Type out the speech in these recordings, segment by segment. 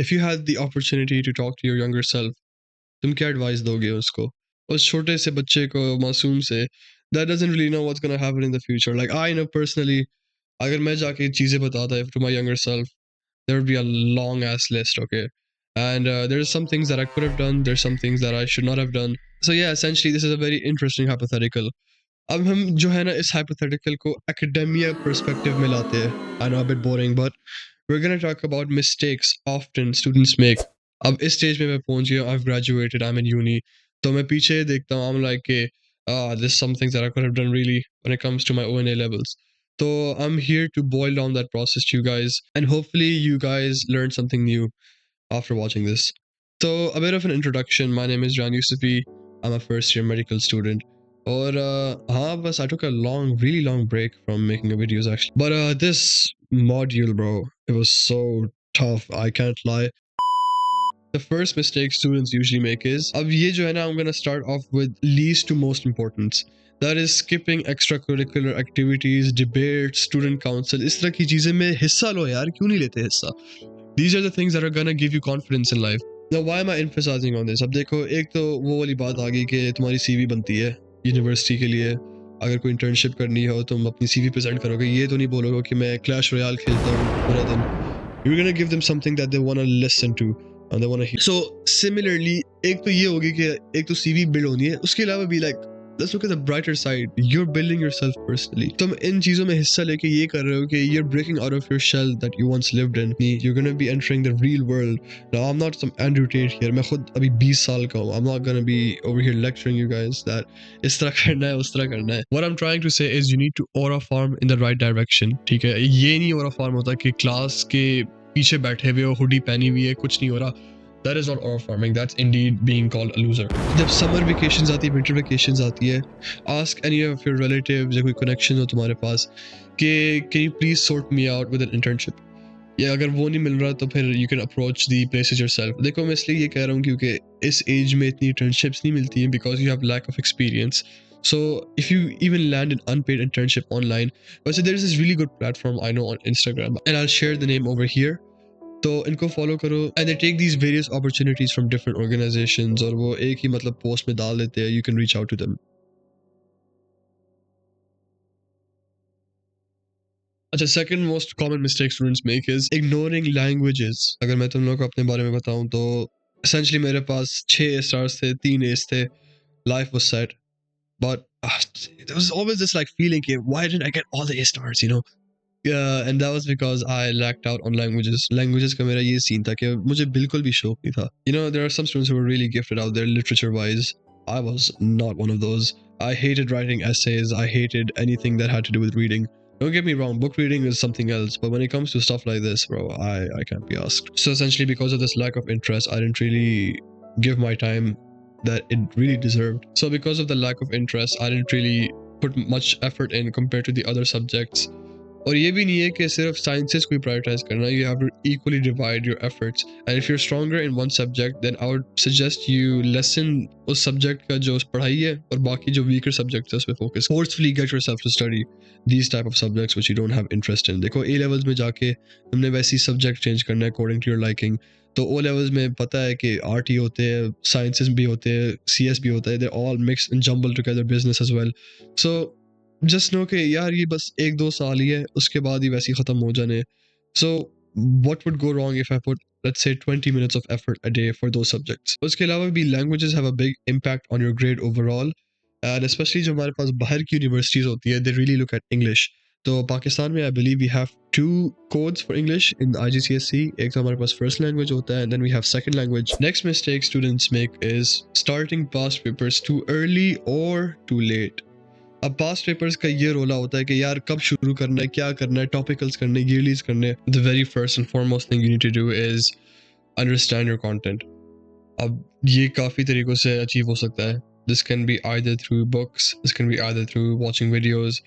If you had the opportunity to talk to your younger self, तुम क्या advice दोगे उसको? उस छोटे से बच्चे को, मासूम से, that doesn't really know what's gonna happen in the future. Like I know personally, अगर मैं जाके चीज़ें बताता to my younger self, there would be a long ass list, okay? And there's some things that I could have done, there's some things that I should not have done. So yeah, essentially this is a very interesting hypothetical. अब हम जो है ना इस hypothetical को academia perspective में लाते हैं. I know a bit boring, but we're gonna talk about mistakes often students make. अब इस stage में मैं पहुंच गया, I've graduated, I'm in uni. तो मैं पीछे देखता हूँ, I'm like, there's some things that I could have done really when it comes to my ONA levels. So I'm here to boil down that process to you guys, and hopefully you guys learn something new after watching this. So a bit of an introduction. My name is Jan Yusufi. I'm a first year medical student. Or I took a really long break from making videos actually. But this module, bro, it was so tough. I can't lie. The first mistake students usually make is, अब ये जो है ना, I'm gonna start off with least to most importance. That is skipping extracurricular activities, debates, student council. इस तरह की चीजें में हिस्सा लो यार, क्यों नहीं लेते हिस्सा? These are the things that are gonna give you confidence in life. Now, why am I emphasizing on this? अब देखो, एक तो वो वाली बात आ गई कि तुम्हारी CV बनती है यूनिवर्सिटी के लिए. अगर कोई इंटर्नशिप करनी हो, तुम अपनी CV प्रेजेंट करोगे. ये तो नहीं बोलोगे कि मैं क्लैश रॉयल खेलता हूँ पूरा दिन. You're gonna give them something that they wanna listen to and they wanna hear. So similarly, एक तो ये होगी कि एक तो CV build होनी है. उसके अलावा भी like, let's look at the brighter side. You're building yourself personally. तुम इन चीजों में हिस्सा लेके ये कर रहे हो कि you're breaking out of your shell that you once lived in. You're gonna be entering the real world. Now I'm not some Andrew Tate here. मैं खुद अभी 20 साल का हूँ. I'm not gonna be over here lecturing you guys that इस तरह करना है, उस तरह करना है. What I'm trying to say is you need to aura farm in the right direction. ठीक है, ये नहीं aura farm होता कि क्लास के पीछे बैठे हुए हो, हुडी पहनी हुई है, कुछ नहीं हो रहा. That is not aura farming. That's indeed being called a loser. जब summer vacations आती है, winter vacations आती है, ask any of your relatives या कोई connection हो तुम्हारे पास कि can you please sort me out with an internship? या अगर वो नहीं मिल रहा तो फिर you can approach the places yourself. देखो, मैं इसलिए ये कह रहा हूँ क्योंकि इस age में इतनी internships नहीं मिलती हैं because you have lack of experience. So if you even land an unpaid internship online, but so there's this really good platform I know on Instagram, and I'll share the name over here. तो इनको follow करो and they take these various opportunities from different organisations और वो एक ही मतलब post में डाल देते हैं. You can reach out to them. अच्छा, second most common mistake students make is ignoring languages. अगर मैं तुम लोग को अपने बारे में बताऊं तो एसेंशियली मेरे पास 6 स्टार्स थे, 3 एस थे. Life was set, but there was always this like feeling कि why didn't I get all the A stars, you know? Yeah, and that was because I lacked out on languages. Languages का मेरा ये scene था कि मुझे बिल्कुल भी शौक नहीं था. You know, there are some students who are really gifted out there literature-wise. I was not one of those. I hated writing essays. I hated anything that had to do with reading. Don't get me wrong, book reading is something else, but when it comes to stuff like this, bro, I can't be asked. So essentially, because of this lack of interest, I didn't really give my time that it really deserved. So because of the lack of interest, I didn't really put much effort in compared to the other subjects. और ये भी नहीं है कि सिर्फ sciences को prioritise करना. You have to equally divide your efforts and if you are stronger in one subject then I would suggest you lesson उस सब्जेक्ट का जो पढ़ाई है और बाकी जो वीकर सब्जेक्ट है उस पर focus. Forcefully get yourself to study these type of subjects which you don't have interest in. देखो, ए लेवल्स में जाके तुमने वैसी सब्जेक्ट चेंज करना है अकॉर्डिंग टू योर लाइकिंग. तो ओ लेवल्स में पता है कि आर्ट ही होते हैं, साइंसेस भी होते हैं, सीएस भी होता है. They all mix and jumble together, business as well. So just know कि यार ये बस 1-2 साल ही है, उसके बाद ही वैसे ही खत्म हो जाने. So what would go wrong if I put let's say 20 minutes of effort a day for those subjects. उसके अलावा भी languages have a big impact on your grade overall, and especially जो हमारे पास बाहर की universities होती है, they really look at English. तो पाकिस्तान में I believe we have 2 codes for English in IGCSE. एक तो हमारे पास first language होता है and then we have second language. Next mistake students make is starting past papers too early or too late. अब past papers का ये रोला होता है कि यार कब शुरू करना है, क्या करना है, टॉपिकल्स करने, ईयरलीज करने. The very first and foremost thing you need to do is understand your content. अब ये काफ़ी तरीक़ों से अचीव हो सकता है. This can be either through books, this can be either through watching videos,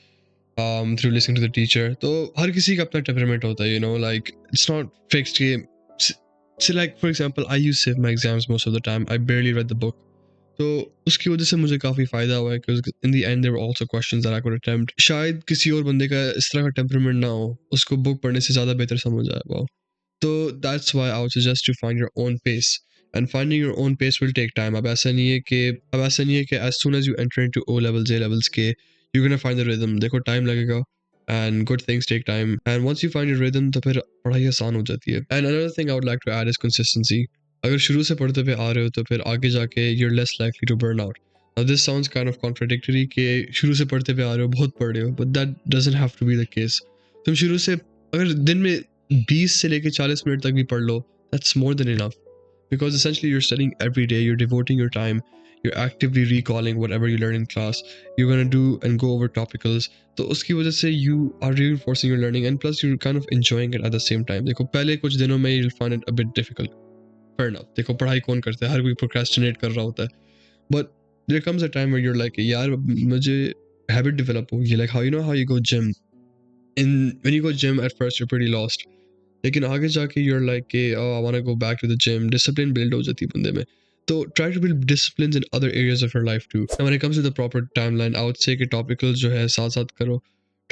through listening to the teacher. तो हर किसी का अपना टेम्परामेंट होता है, you know, like it's not fixed कि so like for example I use save my exams most of the time. I barely read the book. तो उसकी वजह से मुझे काफ़ी फ़ायदा हुआ है because in the end there were also questions that I could attempt. शायद किसी और बंदे का इस तरह का टेम्परामेंट ना हो, उसको बुक पढ़ने से ज़्यादा बेहतर समझ आए. वाओ. तो that's why I would suggest to find your own pace, and finding your own pace will take time. अब ऐसा नहीं है कि as soon as you enter into O levels, A levels के you gonna find the rhythm. देखो time लगेगा, and good things take time, and once you find your rhythm तो फिर पढ़ाई आसान हो जाती है. And another thing I would like to add is consistency. अगर शुरू से पढ़ते हुए आ रहे हो तो फिर आगे जाके you're less likely to burn out. Now this sounds kind of contradictory कि शुरू से पढ़ते हुए आ रहे हो, बहुत पढ़ रहे हो, but that doesn't have to be the case. तुम शुरू से अगर दिन में 20 से लेके 40 मिनट तक भी पढ़ लो, that's more than enough. Because essentially you're studying every day, you're devoting your time, you're actively recalling whatever you learn in class, you're going to do and go over topicals. तो उसकी वजह से you are reinforcing your learning, and plus you're kind of enjoying it at the same time. देखो पहले कुछ दिनों में you'll find it a bit difficult. Fair enough. देखो पढ़ाई कौन करता है, हर कोई प्रोक्रेस्टिनेट कर रहा होता है. But there comes a time where you're like, यार मुझे habit develop होगी. Like how you go gym. When you go gym at first you're pretty lost. लेकिन आगे जाके you're like oh I want to go back to the gym. Discipline build हो जाती है बंदे में. तो try to build disciplines in other areas of your life too. And when it comes to the proper timeline, I would say कि topicals जो है साथ साथ करो.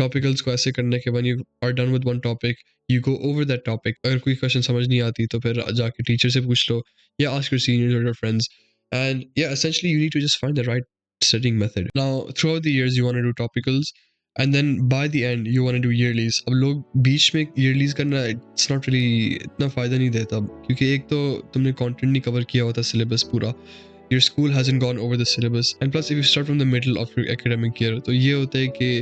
Topicals को ऐसे करने के when you are done with one topic, you go over that topic. अगर कोई question समझ नहीं आती तो फिर जाके teacher से पूछ लो, या ask your seniors or your friends. And yeah, essentially you need to just find the right studying method. Now throughout the years you want to do topicals, and then by the end you want to do yearlies. अब लोग बीच में yearlies करना it's not really इतना फ़ायदा नहीं देता, क्योंकि एक तो तुमने content नहीं cover किया होता syllabus पूरा, your school hasn't gone over the syllabus, and plus if you start from the middle of your academic year तो ये होता है कि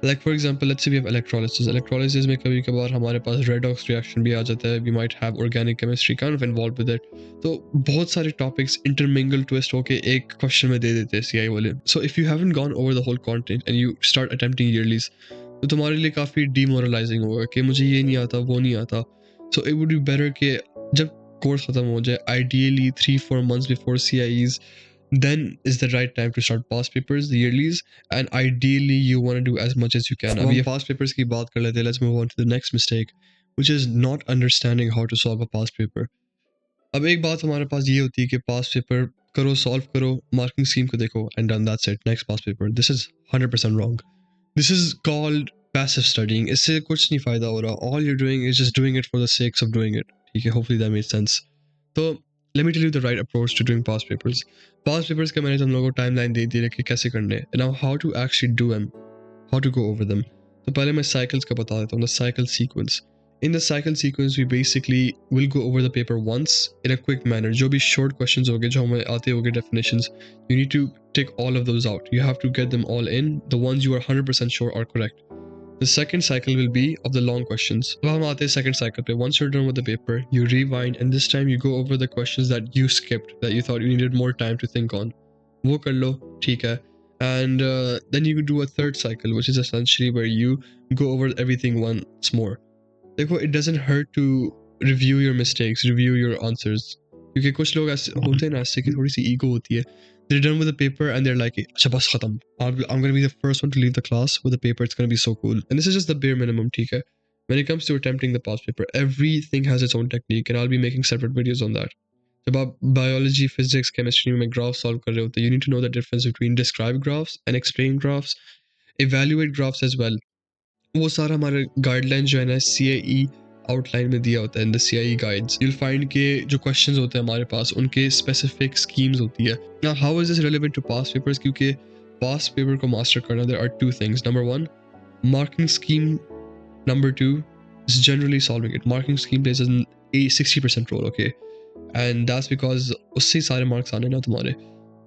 like for example let's say we have electrolysis में कभी कभार हमारे पास redox reaction भी आ जाता है, we might have organic chemistry kind of involved with it. तो बहुत सारे topics intermingle twist होके एक question में दे देते हैं CI वाले. So if you haven't gone over the whole content and you start attempting yearlies तो तुम्हारे लिए काफ़ी demoralizing होगा कि मुझे ये नहीं आता वो नहीं आता. So it would be better कि जब कोर्स ख़त्म हो जाए, ideally 3-4 months before CIEs, then is the right time to start past papers, the yearlies, and ideally you want to do as much as you can. अब ये past papers की बात कर लेते हैं. Let's move on to the next mistake, which is not understanding how to solve a past paper. अब एक बात हमारे पास ये होती है कि past paper करो, solve करो, marking scheme को देखो, and done, that's it, next past paper. This is 100% wrong. This is called passive studying. इससे कुछ नहीं फ़ायदा हो रहा. All you're doing is just doing it for the sake of doing it. ठीक है, hopefully that made sense. तो let me tell you the right approach to doing past papers. Past papers का मैंने तुम लोगों को timeline दे दी है कि कैसे करने हैं. And now how to actually do them, how to go over them. तो पहले मैं cycles का बता देता हूँ, the cycle sequence. In the cycle sequence, we basically will go over the paper once in a quick manner. जो भी short questions होंगे, जो हमें आते होंगे definitions, you need to take all of those out. You have to get them all in, the ones you are 100% sure are correct. The second cycle will be of the long questions. अब हम आते हैं second cycle पे. Once you're done with the paper, you rewind, and this time you go over the questions that you skipped, that you thought you needed more time to think on. वो कर लो, ठीक है. And then you do a third cycle, which is essentially where you go over everything once more. देखो, it doesn't hurt to review your mistakes, review your answers. क्योंकि कुछ लोग ऐसे होते हैं ना, ऐसे कि थोड़ी सी ego होती है. They're done with the paper and they're like, अच्छा बस खत्म. I'm going to be the first one to leave the class with the paper. It's going to be so cool. And this is just the bare minimum, ठीक है. When it comes to attempting the past paper, everything has its own technique, and I'll be making separate videos on that. जब आप biology, physics, chemistry में graph solve कर रहे होते, you need to know the difference between describe graphs and explain graphs, evaluate graphs as well. वो सारा हमारे guidelines जो है ना CAE आउटलाइन में दिया होता है in the CIE guides. you'll find के जो क्वेश्चंस होते हैं हमारे पास, उनके स्पेसिफिक स्कीम्स होती है. Now how is this relevant to past papers? क्योंकि past paper को मास्टर करना, there are two things. Number one, marking scheme. Number two is generally solving it. Marking scheme plays a 60% role, okay, and that's because उससे सारे marks आने ना तुम्हारे.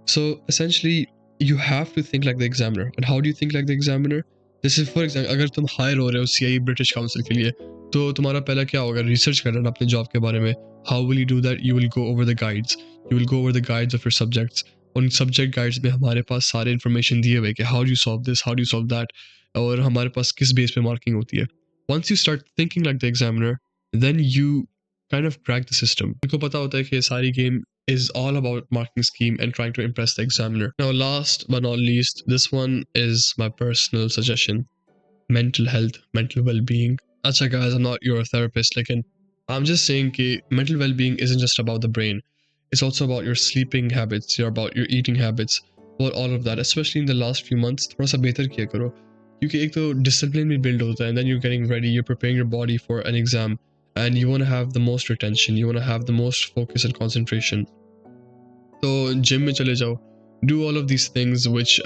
So essentially you have to think like the examiner. And how do you think like the examiner? This is for example, अगर तुम higher हो रहे हो CIE ब्रिटिश काउंसिल के लिए, तो तुम्हारा पहला क्या होगा? रिसर्च करना अपने जॉब के बारे में. How will you do that? You will go over the guides. You will go over the guides of your subjects. उन सब्जेक्ट गाइड्स में हमारे पास सारे इन्फॉर्मेशन दिए हुए कि how do you solve this, how do you solve that, और हमारे पास किस बेस पे मार्किंग होती है. Once you start thinking like the examiner, then you kind of crack the system. उनको पता होता है कि सारी game is all about marking scheme and trying to impress the examiner. Now last but not least, this one is my personal suggestion. Mental health, mental well-being. Acha guys, I'm not your therapist, like, I'm just saying that mental well-being isn't just about the brain. It's also about your sleeping habits, about your eating habits, about all of that. Especially in the last few months, थोड़ा सा बेहतर किया करो. क्योंकि एक तो discipline भी build होता है, and then you're getting ready, you're preparing your body for an exam, and you want to have the most retention, you want to have the most focus and concentration. So gym mein chale jao. Do all of these things which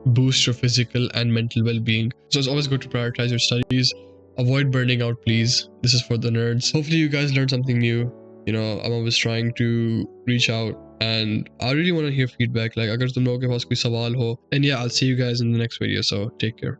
boost your physical and mental well-being. So it's always good to prioritize your studies. Avoid burning out, please. This is for the nerds. Hopefully you guys learned something new. You know, I'm always trying to reach out, and I really want to hear feedback. Like, agar tum logon ke paas koi sawal ho, and yeah, I'll see you guys in the next video. So take care.